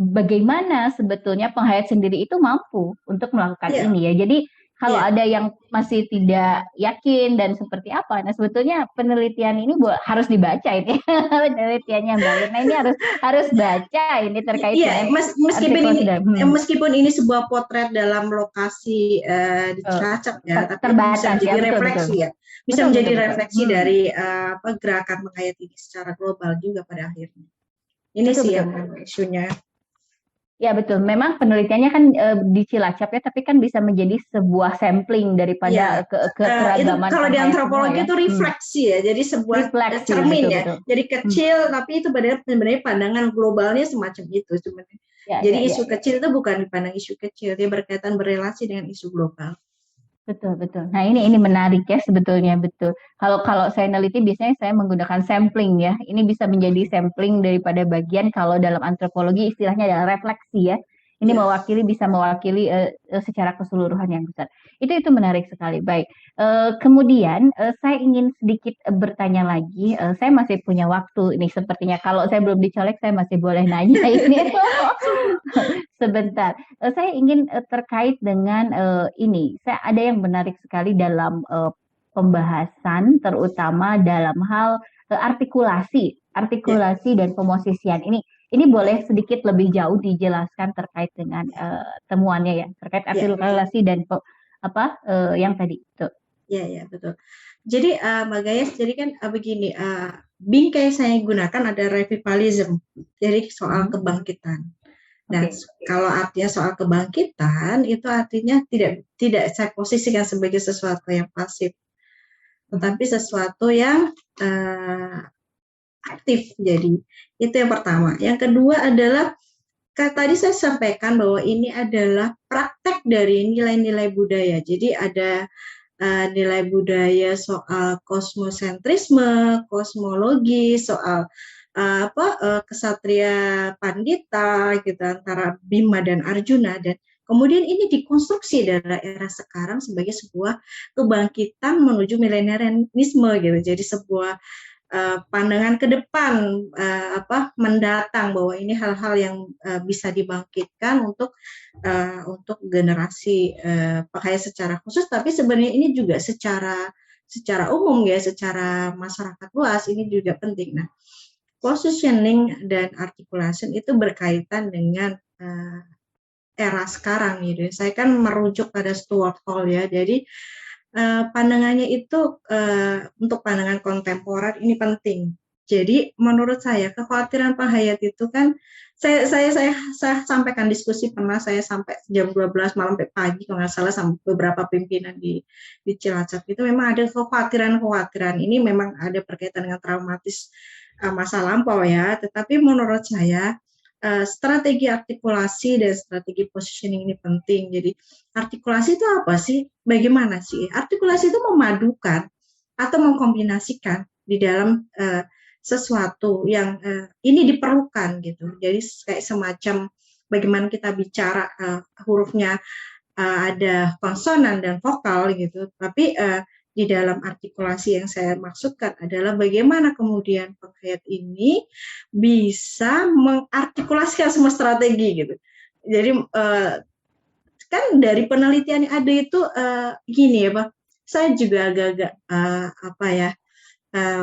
bagaimana sebetulnya penghayat sendiri itu mampu untuk melakukan ini ya. Jadi kalau ada yang masih tidak yakin dan seperti apa, nah sebetulnya penelitian ini harus dibaca ini penelitiannya Mbak Irna ini harus baca ini terkait dengan meskipun ini sebuah potret dalam lokasi di Cilacap ya, tapi terbatas, bisa menjadi refleksi ya, bisa menjadi refleksi dari gerakan penghayat ini secara global juga pada akhirnya. Ini sih yang isunya. Ya betul, memang penelitiannya kan di Cilacap ya, tapi kan bisa menjadi sebuah sampling daripada keragaman. Kalau di antropologi itu refleksi ya, jadi sebuah cermin ya. Betul. Jadi kecil, tapi itu sebenarnya pandangan globalnya semacam itu sebenarnya. Jadi isu kecil itu bukan dipandang isu kecil, dia berkaitan berelasi dengan isu global. Betul. Nah ini menarik ya sebetulnya, betul. Kalau saya neliti biasanya saya menggunakan sampling ya. Ini bisa menjadi sampling daripada bagian, kalau dalam antropologi istilahnya adalah refleksi ya. Ini bisa mewakili secara keseluruhan yang besar. Itu menarik sekali. Baik. Kemudian saya ingin sedikit bertanya lagi. Saya masih punya waktu ini sepertinya. Kalau saya belum dicolek, saya masih boleh nanya ini. Sebentar. Saya ingin terkait dengan ini. Saya ada yang menarik sekali dalam pembahasan, terutama dalam hal artikulasi dan pemosisian ini. Ini boleh sedikit lebih jauh dijelaskan terkait dengan temuannya ya, terkait artikulasi dan yang tadi itu. Ya betul. Jadi Mbak Gayes, jadi kan begini, bingkai saya gunakan ada revivalism, jadi soal kebangkitan. Nah, kalau artinya soal kebangkitan itu artinya tidak saya posisikan sebagai sesuatu yang pasif, tetapi sesuatu yang aktif. Jadi itu yang pertama. Yang kedua adalah tadi saya sampaikan bahwa ini adalah praktek dari nilai-nilai budaya. Jadi ada nilai budaya soal kosmosentrisme, kosmologi, soal kesatria pandita gitu antara Bima dan Arjuna, dan kemudian ini dikonstruksi dari era sekarang sebagai sebuah kebangkitan menuju milenialisme gitu. Jadi sebuah pandangan ke depan mendatang, bahwa ini hal-hal yang bisa dibangkitkan untuk generasi penghayat secara khusus, tapi sebenarnya ini juga secara secara umum ya, secara masyarakat luas ini juga penting. Nah, positioning dan articulation itu berkaitan dengan era sekarang gitu. Saya kan merujuk pada Stuart Hall ya. Jadi pandangannya itu untuk pandangan kontemporer ini penting. Jadi menurut saya kekhawatiran penghayat itu kan saya sampaikan diskusi pernah saya sampai jam 12 malam sampai pagi kalau nggak salah sama beberapa pimpinan di Cilacap itu memang ada kekhawatiran ini memang ada berkaitan dengan traumatis masa lampau ya. Tetapi menurut saya strategi artikulasi dan strategi positioning ini penting. Jadi artikulasi itu apa sih? Bagaimana sih? Artikulasi itu memadukan atau mengkombinasikan di dalam sesuatu yang ini diperlukan gitu. Jadi kayak semacam bagaimana kita bicara hurufnya ada konsonan dan vokal gitu. Tapi di dalam artikulasi yang saya maksudkan adalah bagaimana kemudian penghayat ini bisa mengartikulasikan semua strategi gitu. Jadi kan dari penelitian yang ada itu gini ya Pak, saya juga agak-agak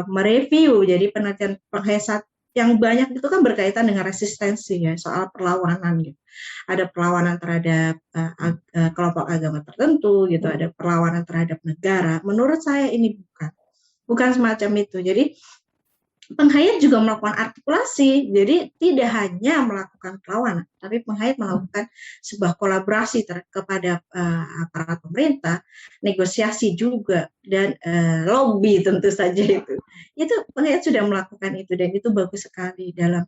mereview. Jadi penelitian penghayat yang banyak itu kan berkaitan dengan resistensi ya, soal perlawanan gitu. Ada perlawanan terhadap kelompok agama tertentu gitu, ada perlawanan terhadap negara. Menurut saya ini bukan semacam itu. Jadi penghayat juga melakukan artikulasi, jadi tidak hanya melakukan perlawanan, tapi penghayat melakukan sebuah kolaborasi kepada aparat pemerintah, negosiasi juga, dan lobby tentu saja itu. Itu penghayat sudah melakukan itu, dan itu bagus sekali dalam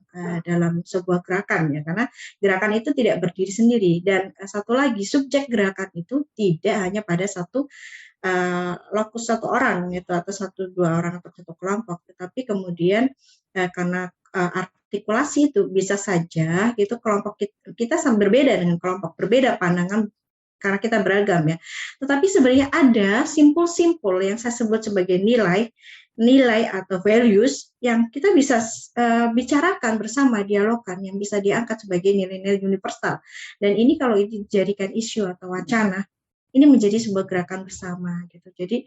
sebuah gerakan ya, karena gerakan itu tidak berdiri sendiri. Dan satu lagi, subjek gerakan itu tidak hanya pada satu lokus satu orang gitu, atau satu dua orang atau satu kelompok, tetapi kemudian karena artikulasi itu bisa saja gitu kelompok kita berbeda dengan kelompok, berbeda pandangan karena kita beragam ya, tetapi sebenarnya ada simpul-simpul yang saya sebut sebagai nilai atau values yang kita bisa bicarakan bersama, dialogkan, yang bisa diangkat sebagai nilai-nilai universal. Dan ini kalau dijadikan isu atau wacana, ini menjadi sebuah gerakan bersama gitu. Jadi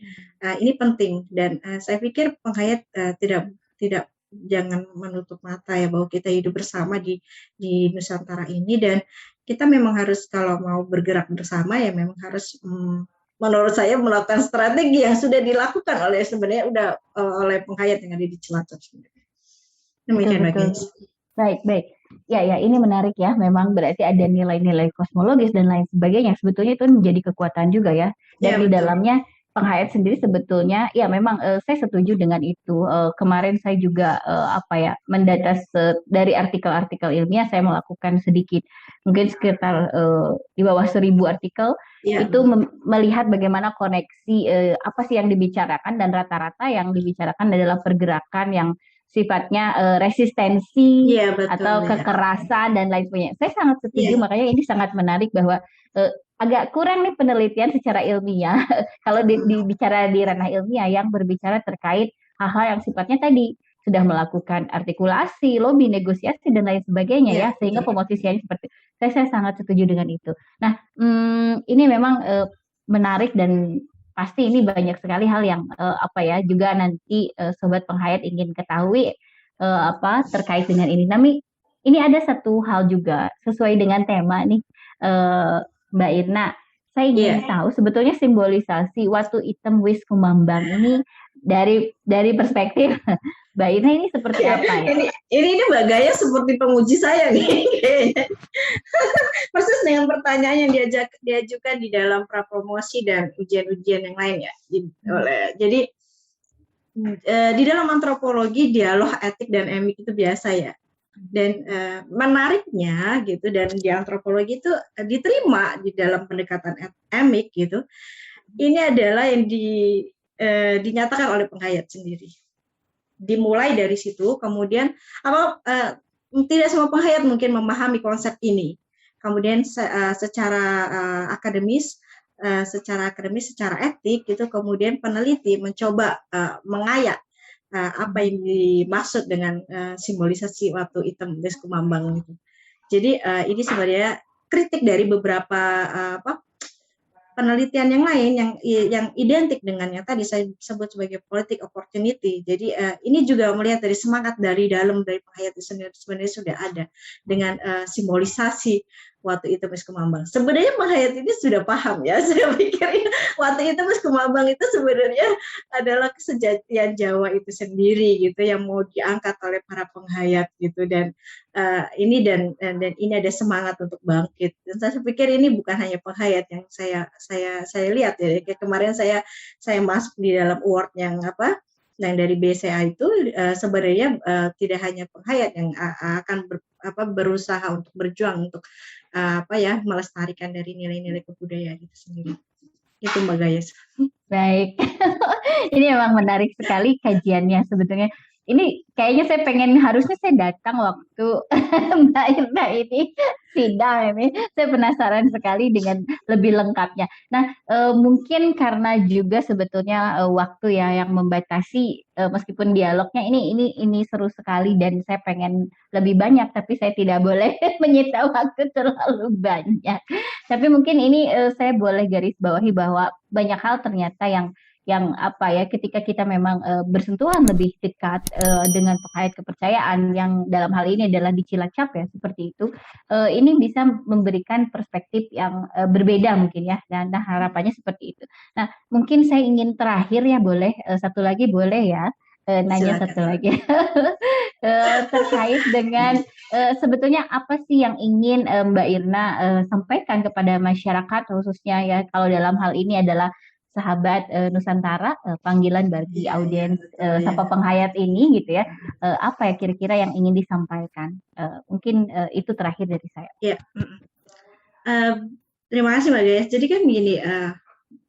ini penting, dan saya pikir penghayat tidak jangan menutup mata ya bahwa kita hidup bersama di Nusantara ini, dan kita memang harus kalau mau bergerak bersama ya memang harus menurut saya melakukan strategi yang sudah dilakukan oleh sebenarnya oleh penghayat yang ada di Cilacap sebenarnya. Demikian bagus. Baik. Ya, ini menarik ya. Memang berarti ada nilai-nilai kosmologis dan lain sebagainya. Sebetulnya itu menjadi kekuatan juga ya. Dan di dalamnya penghayat sendiri sebetulnya, ya memang saya setuju dengan itu. Kemarin saya juga mendata dari artikel-artikel ilmiah, saya melakukan sedikit, mungkin sekitar di bawah 1000 artikel. Itu melihat bagaimana koneksi apa sih yang dibicarakan, dan rata-rata yang dibicarakan adalah pergerakan yang sifatnya resistensi atau kekerasan dan lain sebagainya. Saya sangat setuju, makanya ini sangat menarik bahwa agak kurang nih penelitian secara ilmiah kalau dibicara di ranah ilmiah yang berbicara terkait hal-hal yang sifatnya tadi sudah melakukan artikulasi, lobby, negosiasi dan lain sebagainya ya, sehingga pemosisiannya seperti saya sangat setuju dengan itu. Nah, ini memang menarik, dan pasti ini banyak sekali hal yang juga nanti sobat penghayat ingin ketahui terkait dengan ini. Tapi ini ada satu hal juga sesuai dengan tema nih, Mbak Irna. Saya ingin tahu sebetulnya simbolisasi Watu Item wis kumambang ini dari perspektif Mbak Irna ini seperti apa ya? Ini Mbak Gaya seperti penguji saya nih kayaknya. Persis dengan pertanyaan yang diajukan di dalam prapromosi dan ujian-ujian yang lain ya. Jadi di dalam antropologi dialog etik dan emik itu biasa ya. Dan menariknya gitu, dan di antropologi itu diterima di dalam pendekatan emik gitu. Ini adalah yang dinyatakan oleh penghayat sendiri. Dimulai dari situ, kemudian tidak semua penghayat mungkin memahami konsep ini. Kemudian secara akademis, secara etik gitu, kemudian peneliti mencoba mengayak apa yang dimaksud dengan simbolisasi Watu Item wis kumambang itu. Jadi ini sebenarnya kritik dari beberapa penelitian yang lain yang identik dengan yang tadi saya sebut sebagai politik opportunity. Jadi ini juga melihat dari semangat dari dalam dari penghayat itu sendiri sebenarnya sudah ada dengan simbolisasi waktu itu Mas Kumambang. Sebenarnya penghayat ini sudah paham ya, sudah pikir waktu itu Mas Kumambang itu sebenarnya adalah kesejatian Jawa itu sendiri gitu yang mau diangkat oleh para penghayat gitu dan ini dan ini ada semangat untuk bangkit. Dan saya pikir ini bukan hanya penghayat yang saya lihat ya. Kayak kemarin saya masuk di dalam award yang yang dari BCA itu sebenarnya tidak hanya penghayat yang akan berusaha untuk berjuang untuk melestarikan dari nilai-nilai kebudayaan itu sendiri. Itu Mbak Gayes. Baik, ini memang menarik sekali kajiannya sebetulnya. Ini kayaknya saya pengen harusnya saya datang waktu Mbak Irna ini sidang ini. Saya penasaran sekali dengan lebih lengkapnya. Nah, mungkin karena juga sebetulnya waktu ya yang membatasi meskipun dialognya ini seru sekali dan saya pengen lebih banyak tapi saya tidak boleh menyita waktu terlalu banyak. Tapi mungkin ini saya boleh garis bawahi bahwa banyak hal ternyata yang ketika kita memang bersentuhan lebih dekat dengan penghayat kepercayaan yang dalam hal ini adalah di Cilacap ya seperti itu, ini bisa memberikan perspektif yang berbeda mungkin ya dan harapannya seperti itu. Nah mungkin saya ingin terakhir ya boleh satu lagi boleh ya nanya Silakan. satu lagi terkait dengan sebetulnya apa sih yang ingin Mbak Irna sampaikan kepada masyarakat khususnya ya kalau dalam hal ini adalah sahabat Nusantara, panggilan bagi audiens Sapa Penghayat ini gitu ya, apa ya kira-kira yang ingin disampaikan? Mungkin itu terakhir dari saya. Ya, terima kasih Mbak Gayes. Jadi kan begini,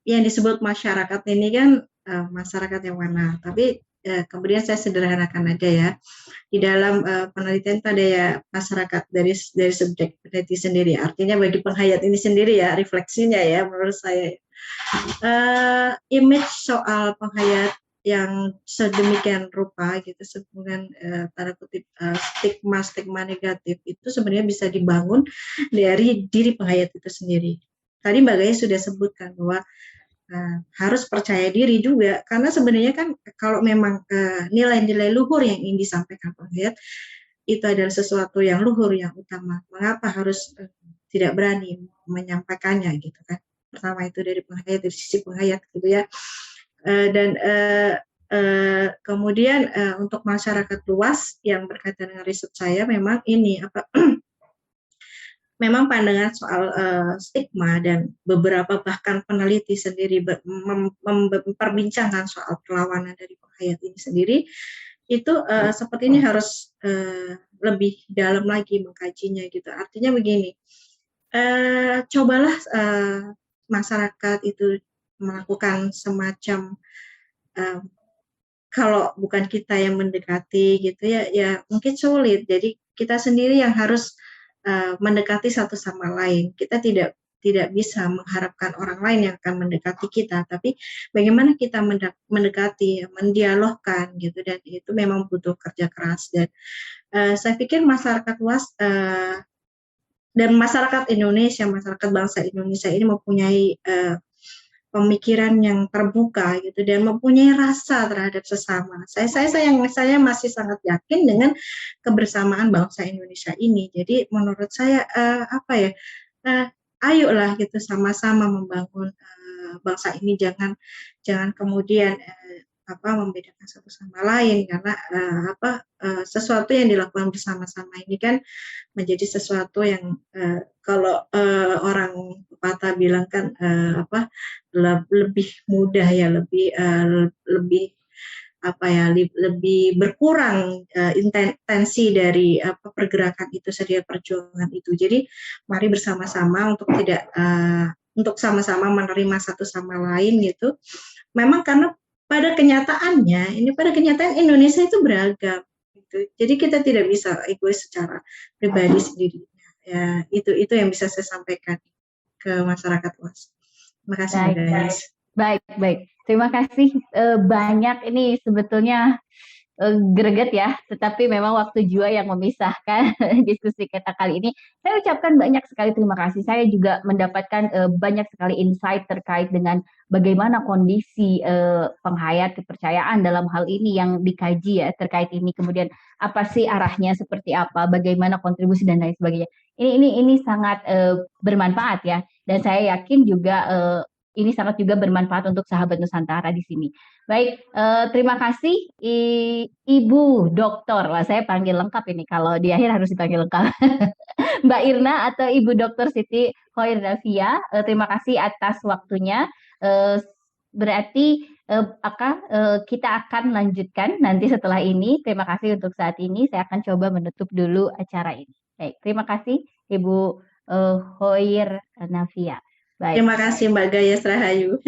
yang disebut masyarakat ini kan masyarakat yang mana? Tapi kemudian saya sederhanakan aja ya. Di dalam penelitian itu ada ya masyarakat dari subjek peneliti sendiri. Artinya bagi penghayat ini sendiri ya refleksinya ya menurut saya. Image soal penghayat yang sedemikian rupa gitu dengan tanda kutip stigma negatif itu sebenarnya bisa dibangun dari diri penghayat itu sendiri. Tadi Mbak Gaya sudah sebutkan bahwa harus percaya diri juga karena sebenarnya kan kalau memang nilai-nilai luhur yang ingin disampaikan penghayat itu adalah sesuatu yang luhur yang utama. Mengapa harus tidak berani menyampaikannya gitu kan? Pertama itu dari penghayat, dari sisi penghayat gitu ya. Dan kemudian untuk masyarakat luas yang berkaitan dengan riset saya memang ini memang pandangan soal stigma dan beberapa bahkan peneliti sendiri memperbincangkan soal perlawanan dari penghayat ini sendiri itu sepertinya harus lebih dalam lagi mengkajinya gitu. Artinya begini, cobalah masyarakat itu melakukan semacam kalau bukan kita yang mendekati gitu ya mungkin sulit. Jadi kita sendiri yang harus mendekati satu sama lain. Kita tidak bisa mengharapkan orang lain yang akan mendekati kita, tapi bagaimana kita mendekati, mendialogkan gitu dan itu memang butuh kerja keras dan saya pikir masyarakat luas dan masyarakat Indonesia, masyarakat bangsa Indonesia ini mempunyai pemikiran yang terbuka gitu dan mempunyai rasa terhadap sesama. Saya masih sangat yakin dengan kebersamaan bangsa Indonesia ini. Jadi menurut saya ayolah gitu sama-sama membangun bangsa ini jangan kemudian membedakan satu sama lain karena sesuatu yang dilakukan bersama-sama ini kan menjadi sesuatu yang kalau orang pepatah bilang kan lebih mudah ya lebih berkurang intensi dari pergerakan itu sendiri perjuangan itu. Jadi mari bersama-sama untuk sama-sama menerima satu sama lain gitu. Memang karena pada kenyataannya Indonesia itu beragam gitu. Jadi kita tidak bisa egois secara pribadi sendiri. Ya, itu yang bisa saya sampaikan ke masyarakat luas. Terima kasih guys. Baik. Terima kasih banyak ini sebetulnya greget ya, tetapi memang waktu jua yang memisahkan diskusi kita kali ini. Saya ucapkan banyak sekali terima kasih. Saya juga mendapatkan banyak sekali insight terkait dengan bagaimana kondisi penghayat kepercayaan dalam hal ini yang dikaji ya terkait ini. Kemudian apa sih arahnya seperti apa, bagaimana kontribusi dan lain sebagainya. Ini sangat bermanfaat ya, dan saya yakin juga ini sangat juga bermanfaat untuk sahabat Nusantara di sini. Baik, terima kasih Ibu Doktor. Wah, saya panggil lengkap ini, kalau di akhir harus dipanggil lengkap. Mbak Irna atau Ibu Doktor Siti Khoirnafia, terima kasih atas waktunya. Berarti kita akan lanjutkan nanti setelah ini. Terima kasih untuk saat ini. Saya akan coba menutup dulu acara ini. Baik, terima kasih Ibu Khoirnafia. Baik. Terima kasih Mbak Gayes, Rahayu.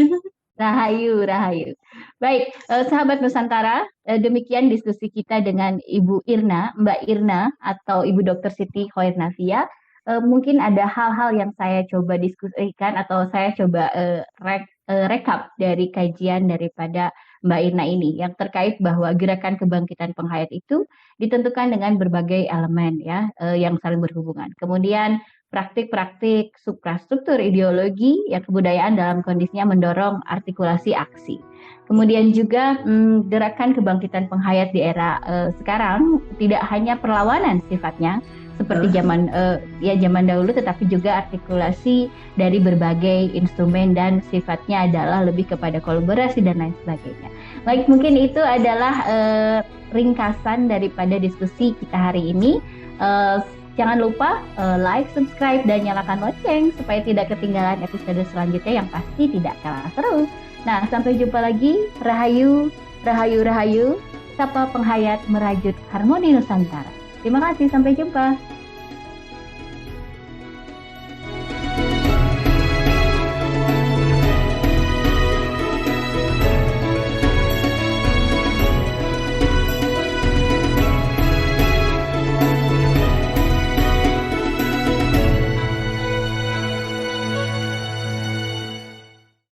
Rahayu. Baik, sahabat Nusantara, demikian diskusi kita dengan Ibu Irna, Mbak Irna atau Ibu Dr. Siti Khoirnafia. Mungkin ada hal-hal yang saya coba diskusikan atau saya coba rekap dari kajian daripada Mbak Irna ini yang terkait bahwa gerakan kebangkitan penghayat itu ditentukan dengan berbagai elemen ya yang saling berhubungan. Kemudian praktik-praktik suprastruktur ideologi yang kebudayaan dalam kondisinya mendorong artikulasi aksi. Kemudian juga gerakan kebangkitan penghayat di era sekarang tidak hanya perlawanan sifatnya seperti zaman dahulu, tetapi juga artikulasi dari berbagai instrumen dan sifatnya adalah lebih kepada kolaborasi dan lain sebagainya. Baik, mungkin itu adalah ringkasan daripada diskusi kita hari ini. Jangan lupa like, subscribe, dan nyalakan lonceng supaya tidak ketinggalan episode selanjutnya yang pasti tidak kalah seru. Nah, sampai jumpa lagi. Rahayu, Rahayu, Rahayu. Sapa penghayat merajut harmoni Nusantara. Terima kasih, sampai jumpa.